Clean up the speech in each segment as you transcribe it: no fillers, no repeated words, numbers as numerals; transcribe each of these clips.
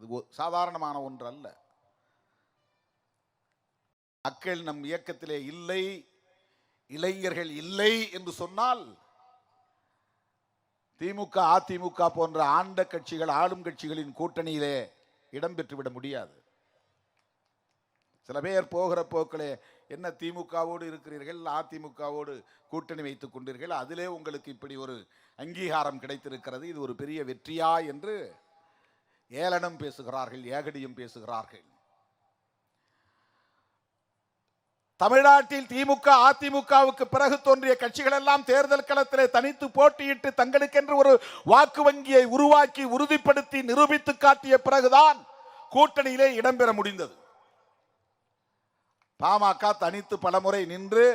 இது சாதாரணமான ஒன்று அல்ல. மக்கள் நம் இயக்கத்திலே இல்லை, இளைஞர்கள் இல்லை என்று சொன்னால் திமுக, அதிமுக போன்ற ஆண்ட கட்சிகள், ஆளும் கட்சிகளின் கூட்டணியிலே இடம்பெற்றுவிட முடியாது. சில பேர் போகிற போக்களே, என்ன திமுகவோடு இருக்கிறீர்கள், அதிமுகவோடு கூட்டணி வைத்துக் கொண்டீர்கள், அதிலே உங்களுக்கு இப்படி ஒரு அங்கீகாரம் கிடைத்திருக்கிறது, இது ஒரு பெரிய வெற்றியா என்று ஏளனம் பேசுகிறார்கள், ஏகடியும் பேசுகிறார்கள். தமிழ்நாட்டில் திமுக, அதிமுகவுக்கு பிறகு தோன்றிய கட்சிகள் எல்லாம் தேர்தல் களத்திலே தனித்து போட்டியிட்டு தங்களுக்கென்று ஒரு வாக்கு வங்கியை உருவாக்கி உறுதிப்படுத்தி நிரூபித்து காட்டிய பிறகுதான் கூட்டணியிலே இடம்பெற முடிந்தது. பாமக தனித்து பலமுறை நின்று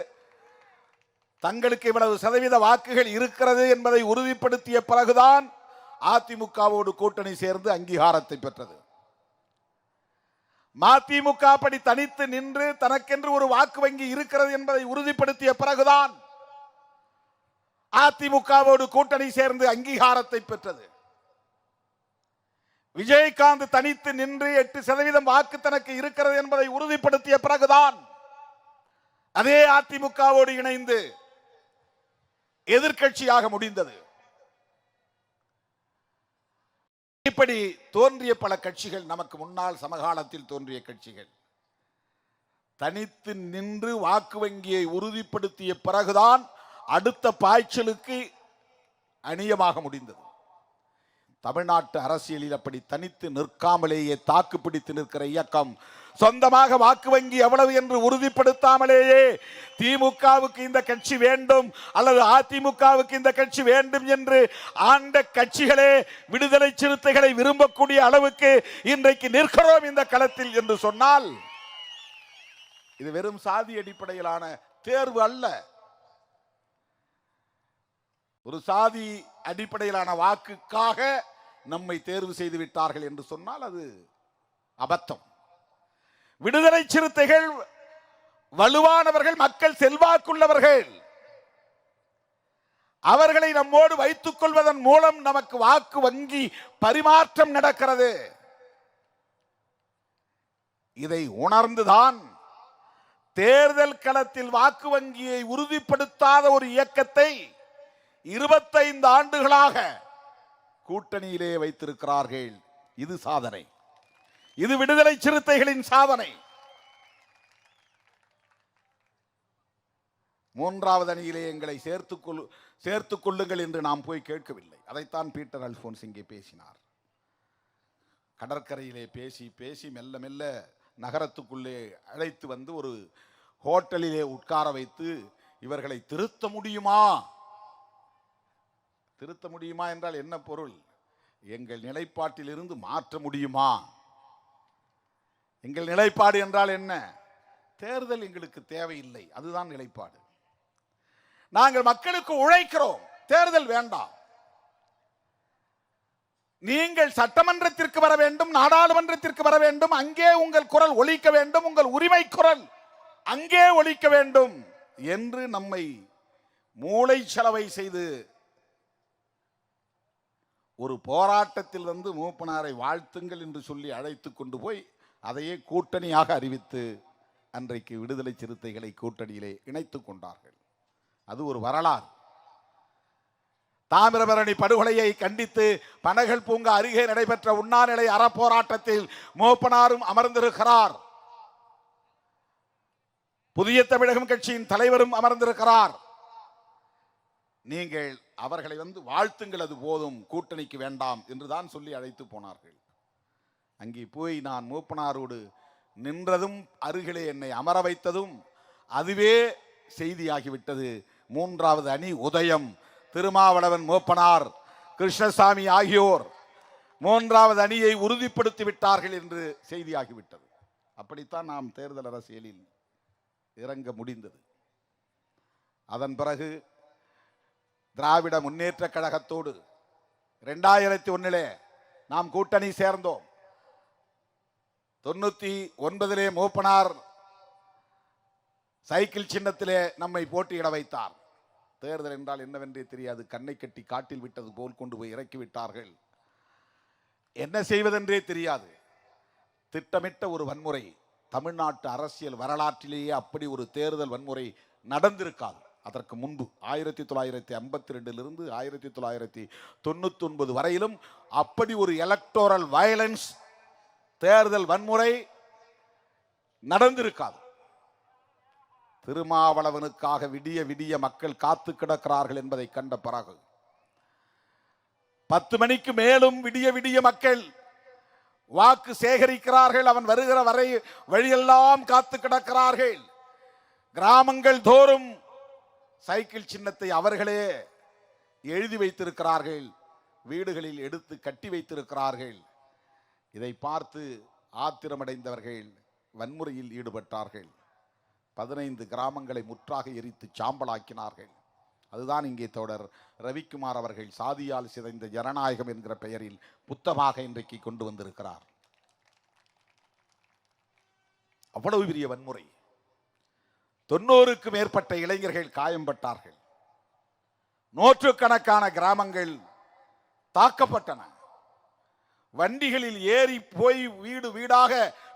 தங்களுக்கு இவ்வளவு சதவீத வாக்குகள் இருக்கிறது என்பதை உறுதிப்படுத்திய பிறகுதான் அதிமுகவோடு கூட்டணி சேர்ந்து அங்கீகாரத்தை பெற்றது. மதிமுக அப்படி தனித்து நின்று தனக்கென்று ஒரு வாக்கு வங்கி இருக்கிறது என்பதை உறுதிப்படுத்திய பிறகுதான் அதிமுகவோடு கூட்டணி சேர்ந்து அங்கீகாரத்தை பெற்றது. விஜயகாந்த் தனித்து நின்று 8% வாக்கு தனக்கு இருக்கிறது என்பதை உறுதிப்படுத்திய பிறகுதான் அதே அதிமுகவோடு இணைந்து எதிர்க்கட்சியாக முடிந்தது. இப்படி தோன்றிய பல கட்சிகள், நமக்கு முன்னால் சமகாலத்தில் தோன்றிய கட்சிகள் தனித்து நின்று வாக்கு வங்கியை உறுதிப்படுத்திய பிறகுதான் அடுத்த பாய்ச்சலுக்கு அணியமாக முடிந்தது. தமிழ்நாட்டு அரசியலில் அப்படி தனித்து நிற்காமலேயே தாக்கு பிடித்து நிற்கிற இயக்கம், சொந்தமாக வாக்கு வங்கி எவ்வளவு என்று உறுதிப்படுத்தாமலேயே திமுகவுக்கு இந்த கட்சி வேண்டும் அல்லது அதிமுகவுக்கு இந்த கட்சி வேண்டும் என்று ஆண்ட கட்சிகளே விடுதலை சிறுத்தைகளை விரும்பக்கூடிய அளவுக்கு இன்றைக்கு நிற்கிறோம் இந்த களத்தில் என்று சொன்னால் இது வெறும் சாதி அடிப்படையிலான தேர்வு அல்ல. ஒரு சாதி அடிப்படையிலான வாக்குக்காக நம்மை தேர்வு செய்து விட்டார்கள் என்று சொன்னால் அது அபத்தம். விடுதலை சிறுத்தைகள் வலுவானவர்கள், மக்கள் செல்வாக்குள்ளவர்கள். அவர்களை நம்மோடு வைத்துக் கொள்வதன் மூலம் நமக்கு வாக்கு வங்கி பரிமாற்றம் நடக்கிறது. இதை உணர்ந்துதான் தேர்தல் களத்தில் வாக்கு வங்கியை உறுதிப்படுத்தாத ஒரு இயக்கத்தை 25 ஆண்டுகளாக கூட்டணியிலே வைத்திருக்கிறார்கள். இது சாதனை, இது விடுதலை சிறுத்தைகளின் சாதனை. மூன்றாவது அணியிலே எங்களை சேர்த்துக் கொள்ளுங்கள் என்று நாம் போய் கேட்கவில்லை. அதைத்தான் பீட்டர் அல்போன்ஸ் இங்கே பேசினார். கடற்கரையிலே பேசி பேசி மெல்ல மெல்ல நகரத்துக்குள்ளே அழைத்து வந்து ஒரு ஹோட்டலிலே உட்கார வைத்து இவர்களை திருத்த முடியுமா என்றால் என்ன பொருள்? எங்கள் நிலைப்பாட்டில் இருந்து மாற்ற முடியுமா? எங்கள் நிலைப்பாடு என்றால் என்ன? தேர்தல் எங்களுக்கு தேவையில்லை, அதுதான் நிலைப்பாடு. நாங்கள் மக்களுக்கு உழைக்கிறோம், தேர்தல் வேண்டாம். நீங்கள் சட்டமன்றத்திற்கு வர வேண்டும், நாடாளுமன்றத்திற்கு வர வேண்டும், அங்கே உங்கள் குரல் ஒலிக்க வேண்டும், உங்கள் உரிமை குரல் அங்கே ஒலிக்க வேண்டும் என்று நம்மை மூளை செலவை செய்து ஒரு போராட்டத்தில் வந்து மூப்பனாரை வாழ்த்துங்கள் என்று சொல்லி அழைத்து கொண்டு போய் அதையே கூட்டணியாக அறிவித்து அன்றைக்கு விடுதலை சிறுத்தைகளை கூட்டணியிலே இணைத்துக் கொண்டார்கள். அது ஒரு வரலாறு. தாமிரபரணி படுகொலையை கண்டித்து பனகல் பூங்கா அருகே நடைபெற்ற உண்ணாநிலை அறப்போராட்டத்தில் மூப்பனாரும் அமர்ந்திருக்கிறார். புதிய தமிழகம் கட்சியின் தலைவரும் அமர்ந்திருக்கிறார். நீங்கள் அவர்களை வந்து வாழ்த்துங்கள், அது போதும், கூட்டணிக்கு வேண்டாம் என்றுதான் சொல்லி அழைத்து போனார்கள். அங்கே போய் நான் மூப்பனாரோடு நின்றதும் அருகிலே என்னை அமர வைத்ததும் அதுவே செய்தியாகிவிட்டது. மூன்றாவது அணி உதயம். திருமாவளவன், மூப்பனார், கிருஷ்ணசாமி ஆகியோர் மூன்றாவது அணியை உறுதிப்படுத்தி விட்டார்கள் என்று செய்தியாகிவிட்டது. அப்படித்தான் நாம் தேர்தல் அரசியலில் இறங்க முடிந்தது. அதன் பிறகு திராவிட முன்னேற்ற கழகத்தோடு 2001 நாம் கூட்டணி சேர்ந்தோம். 99 மூப்பனார் சைக்கிள் சின்னத்திலே நம்மை போட்டியிட வைத்தார். தேர்தல் என்றால் என்னவென்றே தெரியாது, கண்ணை கட்டி காட்டில் விட்டது போல் கொண்டு போய் இறக்கி விட்டார்கள். என்ன செய்வதென்றே தெரியாது. திட்டமிட்ட ஒரு வன்முறை தமிழ்நாட்டு அரசியல் வரலாற்றிலேயே அப்படி ஒரு தேர்தல் வன்முறை நடந்திருக்காது. அதற்கு முன்பு 1952 1999 வரையிலும் அப்படி ஒரு எலக்டோரல் வயலன்ஸ் தேர்தல் வன்முறை நடந்திருக்காது. திருமாவளவனுக்காக விடிய விடிய மக்கள் காத்து கிடக்கிறார்கள் என்பதை கண்ட பிறகு 10 மணிக்கு மேலும் விடிய விடிய மக்கள் வாக்கு சேகரிக்கிறார்கள். அவன் வருகிற வழியெல்லாம் காத்து கிடக்கிறார்கள். கிராமங்கள் தோறும் சைக்கிள் சின்னத்தை அவர்களே எழுதி வைத்திருக்கிறார்கள், வீடுகளில் எடுத்து கட்டி வைத்திருக்கிறார்கள். இதை பார்த்து ஆத்திரமடைந்தவர்கள் வன்முறையில் ஈடுபட்டார்கள். 15 கிராமங்களை முற்றாக எரித்து சாம்பலாக்கினார்கள். அதுதான் இங்கே தோழர் ரவிக்குமார் அவர்கள் சாதியால் சிதைந்த ஜனநாயகம் என்கிற பெயரில் புத்தகமாக இன்றைக்கு கொண்டு வந்திருக்கிறார். அவ்வளவு பெரிய வன்முறை. 90க்கும் மேற்பட்ட இளைஞர்கள் காயம்பட்டார்கள். நூற்றுக்கணக்கான கிராமங்கள் தாக்கப்பட்டன. வண்டிகளில் ஏறி போய் வீடு வீடாக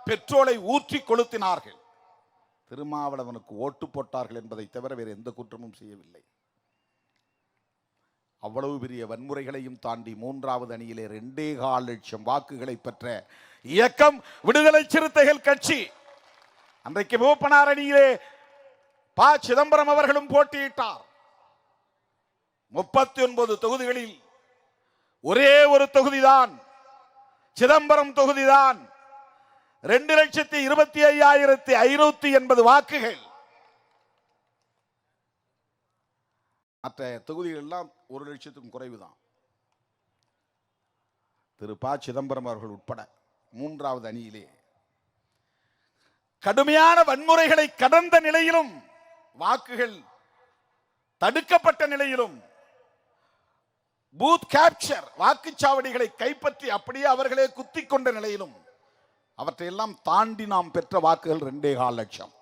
பெட்ரோலை ஊற்றி கொளுத்தினார்கள். திருமாவளவனுக்கு ஓட்டு போட்டார்கள் என்பதை தவிர வேறு எந்த குற்றமும் செய்யவில்லை. அவ்வளவு பெரிய வன்முறைகளையும் தாண்டி 3வது அணியிலே 2.25 லட்சம் வாக்குகளை பெற்ற இயக்கம் விடுதலை சிறுத்தைகள் கட்சி. அன்றைக்கு மூப்பனார் அணியிலே ப. சிதம்பரம் அவர்களும் போட்டியிட்டார். 39 தொகுதிகளில் ஒரே ஒரு தொகுதிதான், சிதம்பரம் தொகுதிதான். 2,25,580 வாக்குகள். மற்ற தொகுதிகள் எல்லாம் 1 லட்சத்துக்கும் குறைவுதான். திரு ப. சிதம்பரம் அவர்கள் உட்பட 3வது அணியிலே கடுமையான வன்முறைகளை கடந்த நிலையிலும், வாக்குகள் தடுக்கப்பட்ட நிலையிலும், பூத் கேப்சர் வாக்குச்சாவடிகளை கைப்பற்றி அப்படியே அவர்களே குத்தி கொண்ட நிலையிலும் அவற்றையெல்லாம் தாண்டி நாம் பெற்ற வாக்குகள் 2.25 லட்சம்.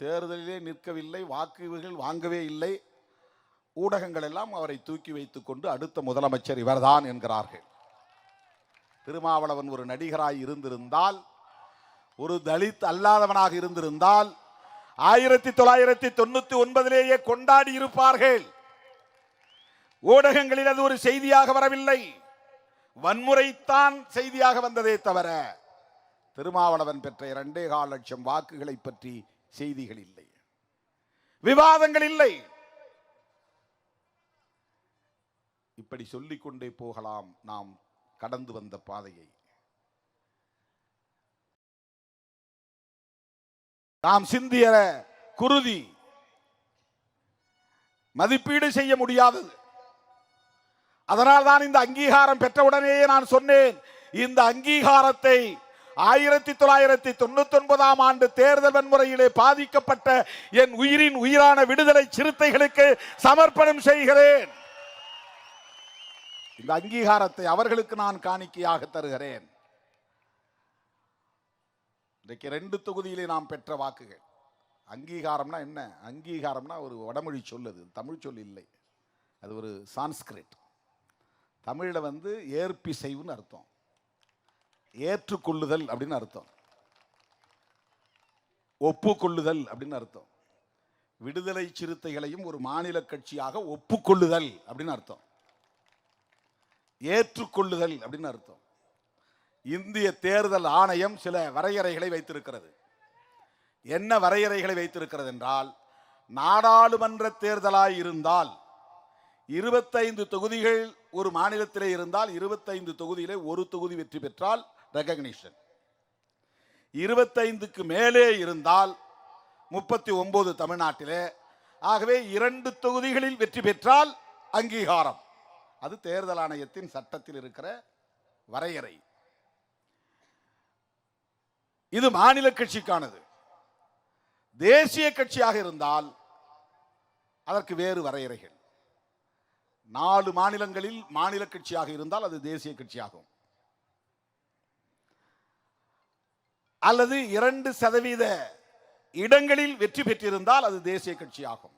தேர்தலிலே நிற்கவில்லை, வாக்குகள் வாங்கவே இல்லை. ஊடகங்கள் எல்லாம் அவரை தூக்கி வைத்துக் கொண்டு அடுத்த முதலமைச்சர் இவர்தான் என்கிறார்கள். திருமாவளவன் ஒரு நடிகராய் இருந்திருந்தால், ஒரு தலித் அல்லாதவனாக இருந்திருந்தால் 1999 கொண்டாடி இருப்பார்கள். ஊடகங்களில் அது ஒரு செய்தியாக வரவில்லை, வன்முறைத்தான் செய்தியாக வந்ததே தவிர திருமாவளவன் பெற்ற 2.25 லட்சம் வாக்குகளை பற்றி செய்திகள் இல்லை, விவாதங்கள் இல்லை. இப்படி சொல்லிக்கொண்டே போகலாம் நாம் கடந்து வந்த பாதையை. நாம் சிந்திய குருதி மதிப்பீடு செய்ய முடியாதது. அதனால் தான் இந்த அங்கீகாரம் பெற்றவுடனேயே நான் சொன்னேன், இந்த அங்கீகாரத்தை 1999 ஆண்டு தேர்தல் வன்முறையிலே பாதிக்கப்பட்ட என் உயிரின் உயிரான விடுதலை சிறுத்தைகளுக்கு சமர்ப்பணம் செய்கிறேன். இந்த அங்கீகாரத்தை அவர்களுக்கு நான் காணிக்கையாக தருகிறேன். இன்றைக்கு 2 தொகுதியிலே நாம் பெற்ற வாக்குகள். அங்கீகாரம்னா என்ன? அங்கீகாரம்னா ஒரு வடமொழி சொல்லு, தமிழ் சொல் இல்லை, அது ஒரு சான்ஸ்கிரிட். தமிழில் ஏற்பிசைவுன்னு அர்த்தம், ஏற்றுக்கொள்ளுதல் அப்படின்னு அர்த்தம், ஒப்புக்கொள்ளுதல் அப்படின்னு அர்த்தம். விடுதலை சிறுத்தைகளையும் ஒரு மாநில கட்சியாக ஒப்புக்கொள்ளுதல் அப்படின்னு அர்த்தம், ஏற்றுக்கொள்ளுதல் அப்படின்னு அர்த்தம். இந்திய தேர்தல் ஆணையம் சில வரையறைகளை வைத்திருக்கிறது. என்ன வரையறைகளை வைத்திருக்கிறது என்றால், நாடாளுமன்ற தேர்தலாய் இருந்தால் 25 தொகுதிகள் ஒரு மாநிலத்திலே இருந்தால் 25 தொகுதியிலே ஒரு தொகுதி வெற்றி பெற்றால் ரெகக்னிஷன், 25க்கு மேலே இருந்தால் 39 தமிழ்நாட்டிலே, ஆகவே 2 தொகுதிகளில் வெற்றி பெற்றால் அங்கீகாரம். அது தேர்தல் ஆணையத்தின் சட்டத்தில் இருக்கிற வரையறை. இது மாநில கட்சிக்கானது. தேசிய கட்சியாக இருந்தால் அதற்கு வேறு வரையறைகள். 4 மாநிலங்களில் மாநில கட்சியாக இருந்தால் அது தேசிய கட்சியாகும், அல்லது 2% இடங்களில் வெற்றி பெற்றிருந்தால் அது தேசிய கட்சியாகும்.